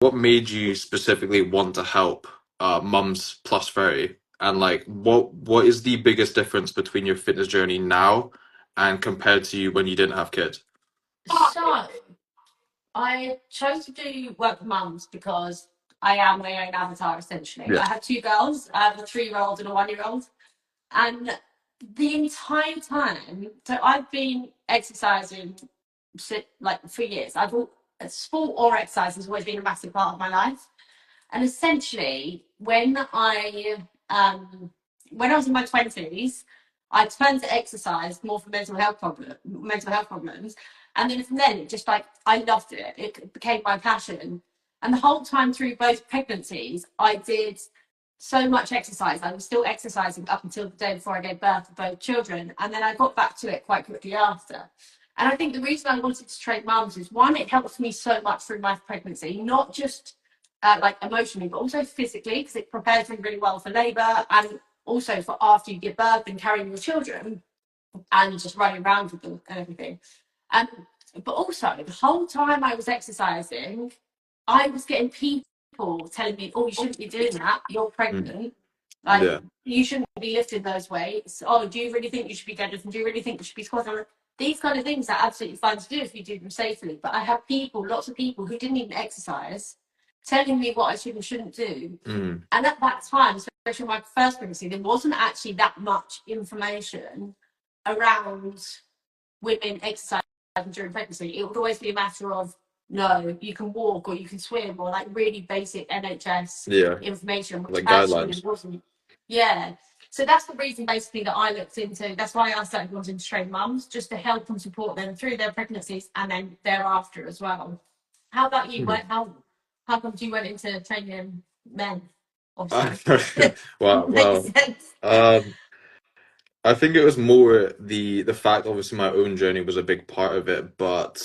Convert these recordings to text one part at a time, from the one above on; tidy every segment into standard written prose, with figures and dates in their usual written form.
what made you specifically want to help mums plus 30? And like what is the biggest difference between your fitness journey now and compared to you when you didn't have kids? So I chose to do work with mums because I am my own avatar essentially. Yeah. I have two girls, I have a 3-year old and a 1-year old. And the entire time, so I've been exercising like for years. Sport or exercise has always been a massive part of my life. And essentially, when I was in my 20s, I turned to exercise more for mental health problems. And then from then, it just like I loved it. It became my passion. And the whole time through both pregnancies, I did so much exercise. I was still exercising up until the day before I gave birth to both children. And then I got back to it quite quickly after. And I think the reason I wanted to train mums is one, it helps me so much through my pregnancy, not just like emotionally, but also physically, because it prepares me really well for labour and also for after you give birth and carrying your children and just running around with them and everything. Um, but also, the whole time I was exercising, I was getting people telling me, "Oh, you shouldn't be doing that. You're Mm. pregnant. Like, Yeah. you shouldn't be lifting those weights. Oh, do you really think you should be deadlifting? Do you really think you should be squatting?" These kind of things are absolutely fine to do if you do them safely. But I have people, lots of people who didn't even exercise, telling me what I should and shouldn't do. Mm. And at that time, especially my first pregnancy, there wasn't actually that much information around women exercising during pregnancy. It would always be a matter of no, you can walk or you can swim or like really basic NHS Yeah. information, which Like actually there guidelines. wasn't. Yeah. So that's the reason basically that I looked into. That's why I started wanting to train mums, just to help and support them through their pregnancies and then thereafter as well. How about you? Mhm. How come you went into training men? Uh, Obviously, wow, makes wow. sense. Um, I think it was more the fact obviously my own journey was a big part of it, but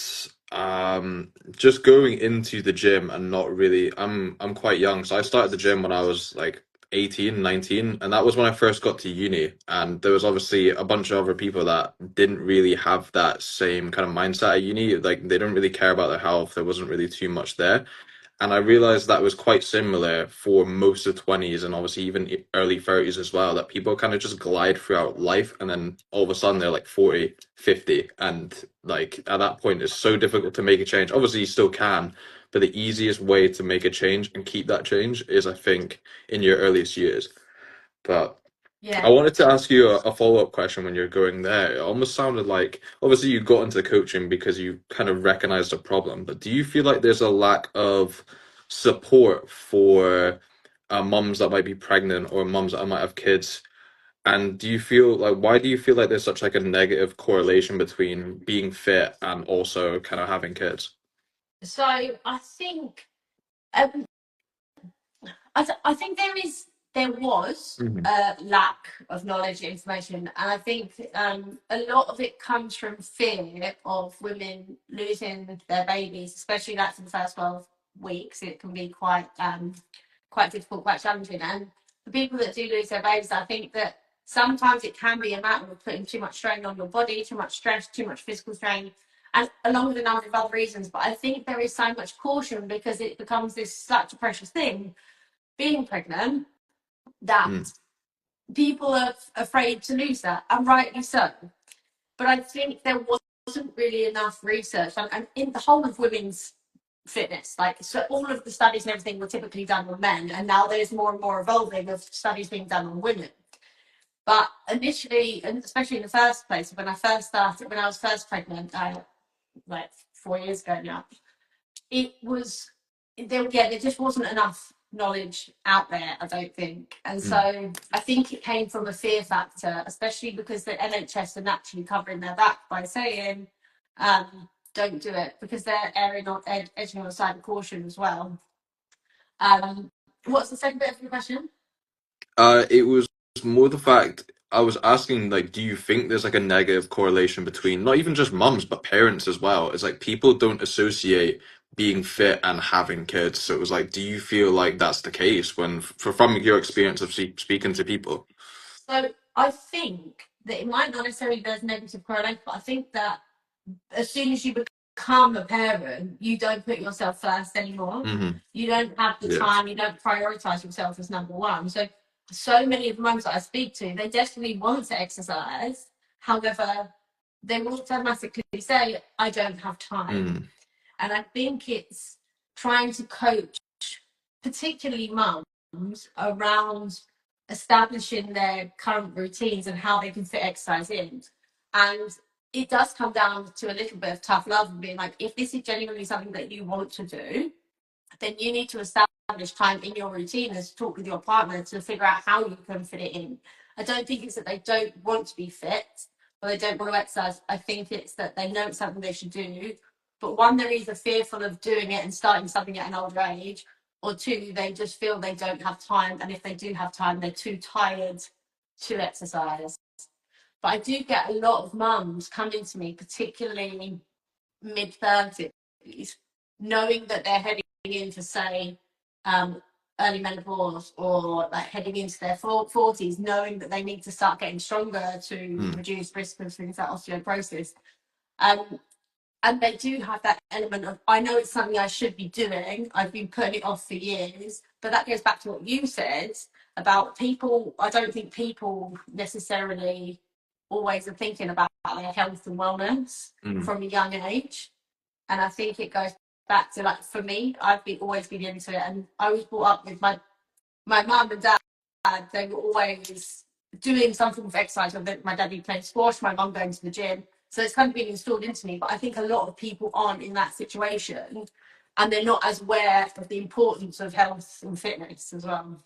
just going into the gym and not really I'm quite young, so I started the gym when I was like 18, 19, and that was when I first got to uni. And there was obviously a bunch of other people that didn't really have that same kind of mindset at uni. Like they don't really care about their health. There wasn't really too much there. And I realized that was quite similar for most of 20s and obviously even early 30s as well, that people kind of just glide throughout life and then all of a sudden they're like 40, 50. And like at that point, it's so difficult to make a change. Obviously, you still can, but the easiest way to make a change and keep that change is, I think, in your earliest years. But I Yeah. wanted to ask you a follow-up question when you're going there. It almost sounded like obviously you got into coaching because you kind of recognized a problem, but do you feel like there's a lack of support for mums that might be pregnant or mums that might have kids? And do you feel like why do you feel like there's such like a negative correlation between being fit and also kind of having kids? So I think um, I think there was Mhm. a lack of knowledge and information, and I think a lot of it comes from fear of women losing their babies, especially like for the first 12 weeks. It can be quite difficult, quite challenging, and the people that do lose their babies, I think that sometimes it can be a matter of putting too much strain on your body, too much stress, too much physical strain. And along with a number of other reasons, but I think there is so much caution because it becomes this such a precious thing being pregnant that Mm. people are afraid to lose that, and rightly so. But I think there wasn't really enough research, and in the whole of women's fitness, like so all of the studies and everything were typically done on men, and now there's more and more evolving of studies being done on women. But initially, and especially in the first place, when I first started, when I was first pregnant, like 4 years ago now, it was there just wasn't enough knowledge out there, I don't think. And so Mm. I think it came from a fear factor, especially because the NHS are naturally covering their back by saying don't do it, because they're edging on the side of caution as well. um what's the second bit of your question? It was more the fact I was asking, like, do you think there's like a negative correlation between not even just mums, but parents as well? It's like people don't associate being fit and having kids. So it was like, do you feel like that's the case when, from your experience of speaking to people? So I think that it might not necessarily be a negative correlation, but I think that as soon as you become a parent, you don't put yourself first anymore. Hmm. You don't have the Yeah. time, you don't prioritize yourself as number one. So many of the mums that I speak to, they desperately want to exercise. However, they will automatically say, I don't have time. Mm. And I think it's trying to coach, particularly mums, around establishing their current routines and how they can fit exercise in. And it does come down to a little bit of tough love and being like, if this is genuinely something that you want to do, then you need to establish time in your routine and talk with your partner to figure out how you can fit it in. I don't think it's that they don't want to be fit or they don't want to exercise. I think it's that they know it's something they should do. But one, they're either fearful of doing it and starting something at an older age, or two, they just feel they don't have time. And if they do have time, they're too tired to exercise. But I do get a lot of mums coming to me, particularly mid-30s, knowing that they're heading into, say, um, early menopause or like heading into their 40s, knowing that they need to start getting stronger to Mm. reduce risk of things like osteoporosis. Um, and they do have that element of, I know it's something I should be doing. I've been putting it off for years. But that goes back to what you said about people. I don't think people necessarily always are thinking about their health and wellness Mm. from a young age. And I think it goes back to, like, for me, always been into it. And I was brought up with my mum and dad. They were always doing some form of exercise. My dad be playing squash, my mum going to the gym. So it's kind of been installed into me. But I think a lot of people aren't in that situation and they're not as aware of the importance of health and fitness as well.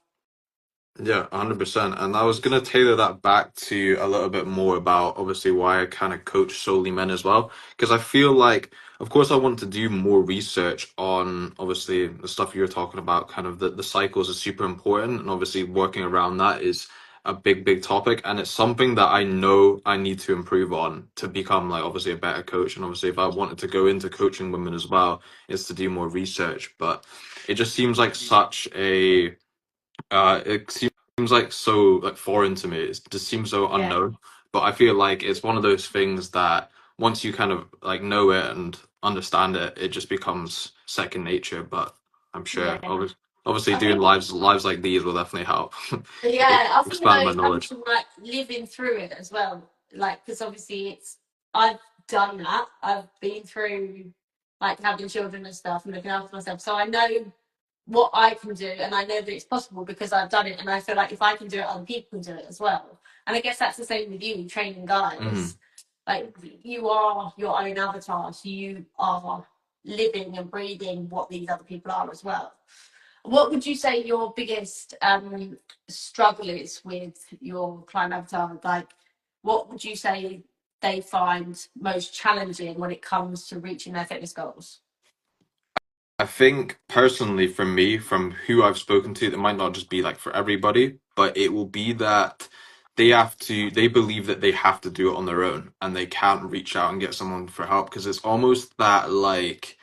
Yeah, 100%. And I was going to tailor that back to a little bit more about obviously why I kind of coach solely men as well. Because I feel like, of course, I want to do more research on obviously the stuff you're talking about, kind of the cycles is super important. And obviously, working around that is a big, big topic. And it's something that I know I need to improve on to become, like, obviously a better coach. And obviously, if I wanted to go into coaching women as well, is to do more research. But it just seems like such a it seems like so like foreign to me. It just seems so Yeah, unknown. But I feel like it's one of those things that once you kind of like know it and understand it, it just becomes second nature. But I'm sure, yeah. obviously, I doing think lives like these will definitely help Yeah, I think though expand my it comes knowledge. from like living through it as well. Like, because obviously I've done that. I've been through like having children and stuff and looking after myself. So I know what I can do and I know that it's possible because I've done it. And I feel like if I can do it, other people can do it as well. And I guess that's the same with you training Hmm. guys. Like, you are your own avatar. So you are living and breathing what these other people are as well. What would you say your biggest struggle is with your client avatar? Like, what would you say they find most challenging when it comes to reaching their fitness goals? I think personally, for me, from who I've spoken to, it might not just be like for everybody, but it will be that they believe that they have to do it on their own and they can't reach out and get someone for help because it's almost that like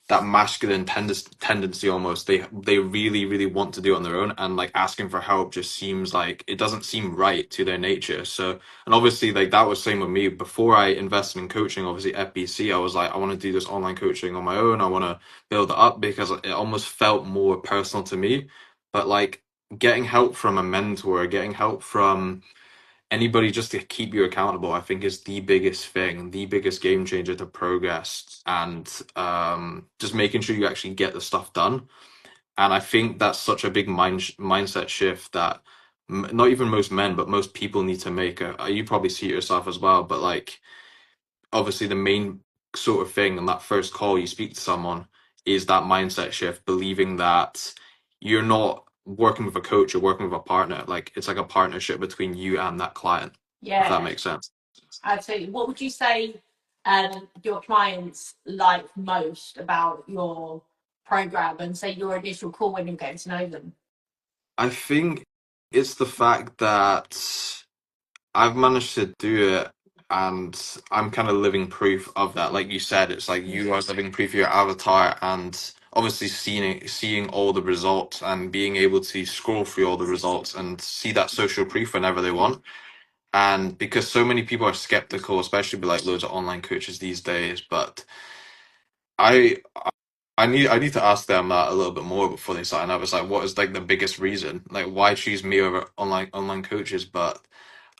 that masculine tendency almost they really really want to do it on their own and like asking for help just seems like it doesn't seem right to their nature. So and obviously like that was same with me before I invested in coaching. Obviously FBC, I was like I want to do this online coaching on my own. I want to build it up because it almost felt more personal to me. But like getting help from a mentor, getting help from anybody just to keep you accountable, I think is the biggest thing, the biggest game changer to progress and just making sure you actually get the stuff done. And I think that's such a big mindset shift that not even most men, but most people need to make. You probably see it yourself as well, but like obviously the main sort of thing on that first call you speak to someone is that mindset shift, believing that you're not working with a coach, you're working with a partner. Like it's like a partnership between you and that client, if that Yeah, makes sense. absolutely. What would you say your clients like most about your program and say your initial call when you're getting to know them? I think it's the fact that I've managed to do it and I'm kind of living proof of that. Like you said, it's like you are living proof of your avatar and obviously seeing all the results and being able to scroll through all the results and see that social proof whenever they want. And because so many people are skeptical, especially with like loads of online coaches these days, but I I need to ask them that a little bit more before they sign up. It's like, what is like the biggest reason? Like, why choose me over online coaches? But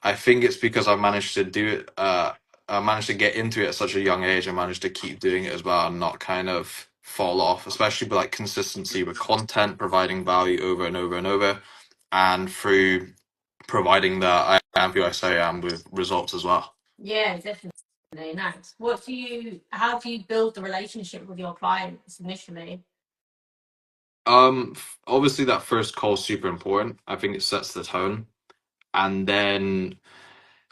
I think it's because I managed to do it. I managed to get into it at such a young age. I managed to keep doing it as well and not kind of fall off, especially with like consistency with content, providing value over and over and over, and through providing that I am who I say I am with results as well. Yeah, definitely. Nice. How do you build the relationship with your clients initially? Obviously that first call is super important. I think it sets the tone, and then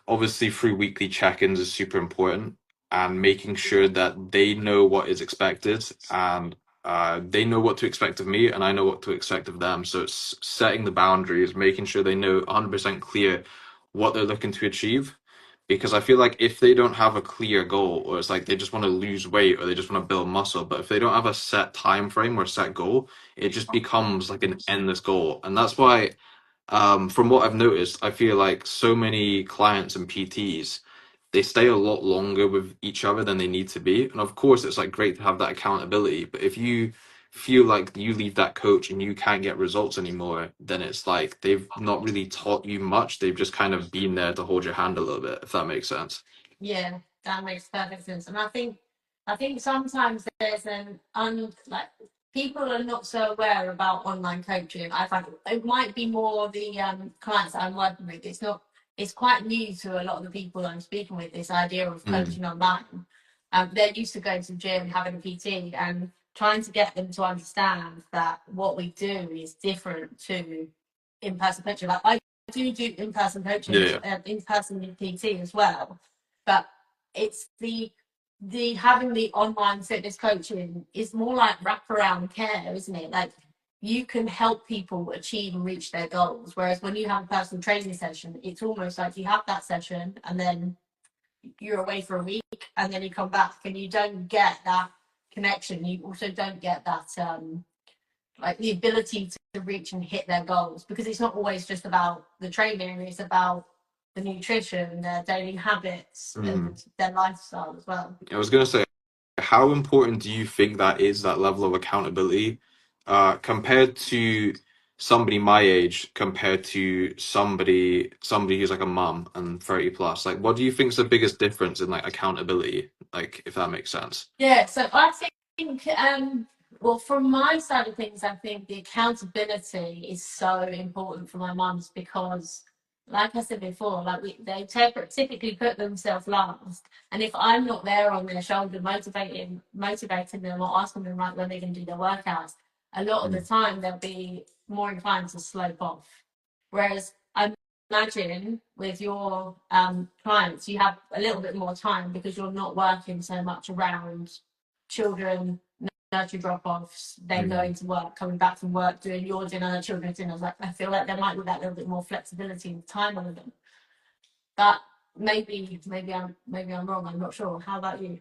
obviously through weekly check-ins is super important, and making sure that they know what is expected, and they know what to expect of me and I know what to expect of them. So it's setting the boundaries, making sure they know 100% clear what they're looking to achieve, because I feel like if they don't have a clear goal, or it's like they just want to lose weight or they just want to build muscle, but if they don't have a set time frame or a set goal, it just becomes like an endless goal. And that's why, from what I've noticed, I feel like so many clients and PTs, they stay a lot longer with each other than they need to be. And of course, it's like great to have that accountability. But if you feel like you leave that coach and you can't get results anymore, then it's like they've not really taught you much. They've just kind of been there to hold your hand a little bit, if that makes sense. Yeah, that makes perfect sense. And I think sometimes there's like people are not so aware about online coaching. I find it might be more the clients that I'm working with. It's quite new to a lot of the people I'm speaking with, this idea of Mm. coaching online. They're used to going to the gym, having a PT, and trying to get them to understand that what we do is different to in-person coaching. Like I do in-person coaching, Yeah. in-person PT as well, but it's the having the online fitness coaching is more like wraparound care, isn't it? Like you can help people achieve and reach their goals. Whereas when you have a personal training session, it's almost like you have that session and then you're away for a week and then you come back and you don't get that connection. You also don't get that like the ability to reach and hit their goals, because it's not always just about the training, it's about the nutrition, their daily habits Mm. and their lifestyle as well. I was gonna say, how important do you think that is, that level of accountability, compared to somebody my age, compared to somebody who's like a mum and 30 plus? Like, what do you think is the biggest difference in like accountability? Like, if that makes sense. Yeah, so I think, well, from my side of things, I think the accountability is so important for my mums because, like I said before, like they typically put themselves last, and if I'm not there on their shoulder, motivating them, or asking them like when they can do their workouts, a lot of the Mm. time they'll be more inclined to slope off. Whereas I imagine with your clients, you have a little bit more time because you're not working so much around children, nursery drop offs, then Mm. going to work, coming back from work, doing your dinner, children's dinners. Like, I feel like there might be that little bit more flexibility and time on them. But maybe I'm wrong. I'm not sure. How about you?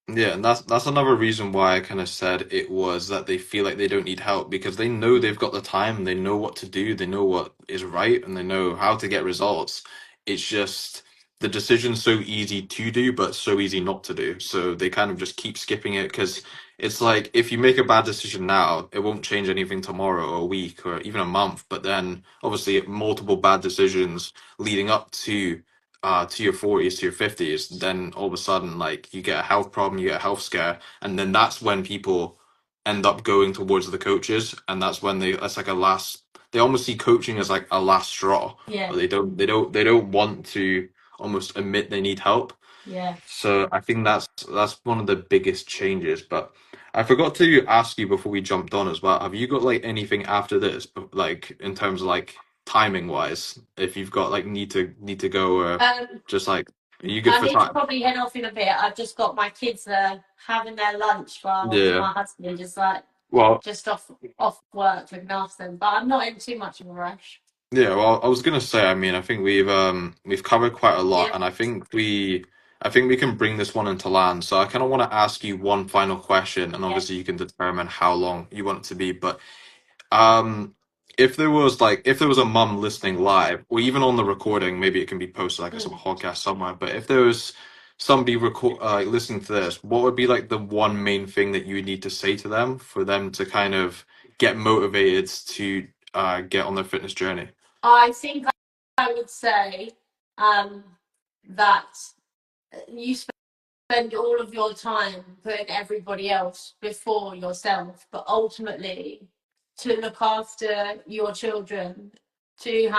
Yeah, and that's another reason why I kind of said it was that they feel like they don't need help, because they know they've got the time, they know what to do, they know what is right, and they know how to get results. It's just the decision's so easy to do, but so easy not to do. So they kind of just keep skipping it, because it's like if you make a bad decision now, it won't change anything tomorrow or a week or even a month. But then obviously multiple bad decisions leading up to your 40s, to your 50s, then all of a sudden like you get a health problem, you get a health scare, and then that's when people end up going towards the coaches, and that's when that's like a last, they almost see coaching as like a last straw, Yeah, but they don't want to almost admit they need help. yeah. So I think that's one of the biggest changes. But I forgot to ask you before we jumped on as well. Have you got like anything after this, like in terms of like timing wise? If you've got like need to go, or Um, just like, are you good I for need to time? probably head off in a bit. I've just got my kids having their lunch while Yeah. my husband is like Well, just off work looking after them. But I'm not in too much of a rush. yeah. Well, I was gonna say. I mean, I think we've covered quite a lot, Yeah. and I think we can bring this one into land. So I kind of want to ask you one final question, and Yeah. obviously you can determine how long you want it to be, but. Um, if there was a mum listening live, or even on the recording, maybe it can be posted like as a Mm. podcast somewhere. But if there was somebody listening to this, what would be like the one main thing that you would need to say to them for them to kind of get motivated to get on their fitness journey? I think I would say um, that you spend all of your time putting everybody else before yourself, but ultimately to look after your children, to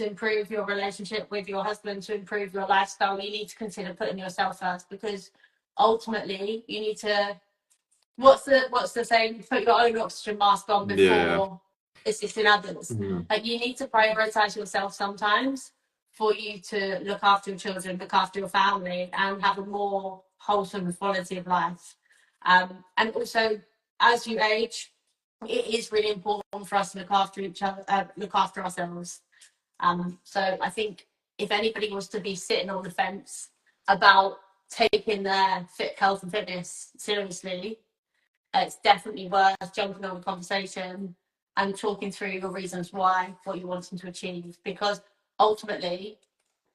improve your relationship with your husband, to improve your lifestyle, you need to consider putting yourself first, because ultimately you need to, what's the saying? Put your own oxygen mask on Yeah. before assisting others. Mhm. Like, you need to prioritize yourself sometimes for you to look after your children, look after your family, and have a more wholesome quality of life. And also, as you age, it is really important for us to look after each other, look after ourselves. So I think if anybody was to be sitting on the fence about taking their health and fitness seriously, it's definitely worth jumping on the conversation and talking through your reasons why, what you're wanting to achieve. Because ultimately,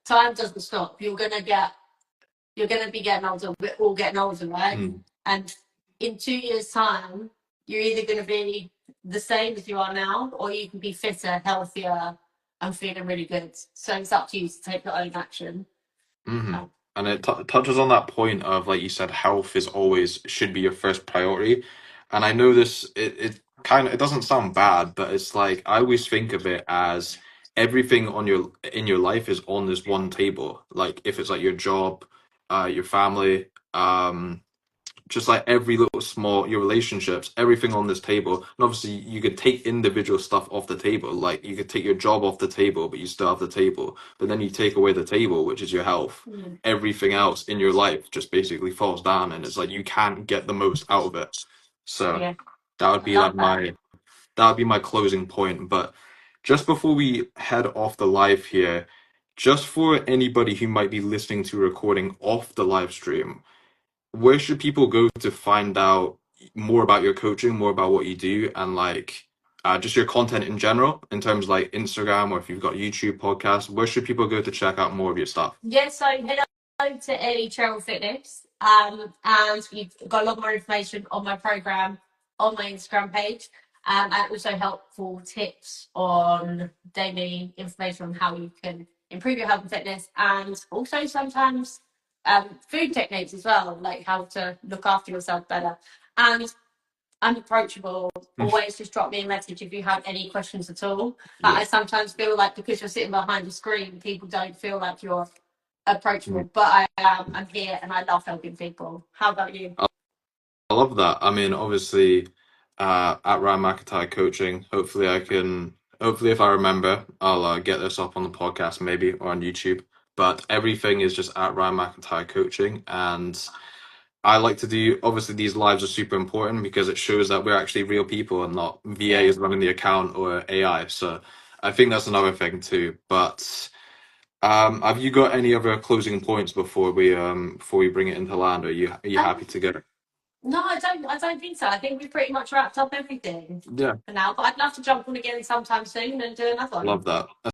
time doesn't stop. You're gonna be getting older. We're all getting older, right? Mm. And in 2 years' time, you're either gonna be the same as you are now, or you can be fitter, healthier, and feeling really good. So it's up to you to take your own action. Hmm. And it touches on that point of, like you said, health is always should be your first priority. And I know it kind of it doesn't sound bad, but it's like I always think of it as everything on your in your life is on this one table. Like if it's like your job, your family, just like every little small your relationships, everything on this table. And obviously you could take individual stuff off the table, like you could take your job off the table but you still have the table, but then you take away the table, which is your health. Mm. Everything else in your life just basically falls down, and it's like you can't get the most out of it. So Yeah, that would I be like love that. that would be my closing point. But just before we head off the live here, just for anybody who might be listening to a recording off the live stream, where should people go to find out more about your coaching, more about what you do, and like just your content in general, in terms of like Instagram, or if you've got YouTube podcasts, where should people go to check out more of your stuff? Yes, so head over to Ellie Cherrill Fitness, and you've got a lot more information on my program on my Instagram page, and also helpful tips on daily information on how you can improve your health and fitness, and also sometimes food techniques as well, like how to look after yourself better. And I'm approachable. Always just drop me a message if you have any questions at all. But Yeah. I sometimes feel like because you're sitting behind a screen, people don't feel like you're Mm. approachable. But I am. I'm here, and I love helping people. How about you? I love that. I mean, obviously, at Ryan McIntyre Coaching, hopefully, if I remember, I'll get this up on the podcast maybe or on YouTube. But everything is just at Ryan McIntyre Coaching. And I like to do, obviously, these lives are super important because it shows that we're actually real people and not Yeah. VAs running the account or AI. So I think that's another thing too. But have you got any other closing points before we bring it into land? Or are you happy Um, to go? no, I don't. I don't think so. I think we've pretty much wrapped up everything Yeah, for now. But I'd love to jump on again sometime soon and do another one. love that.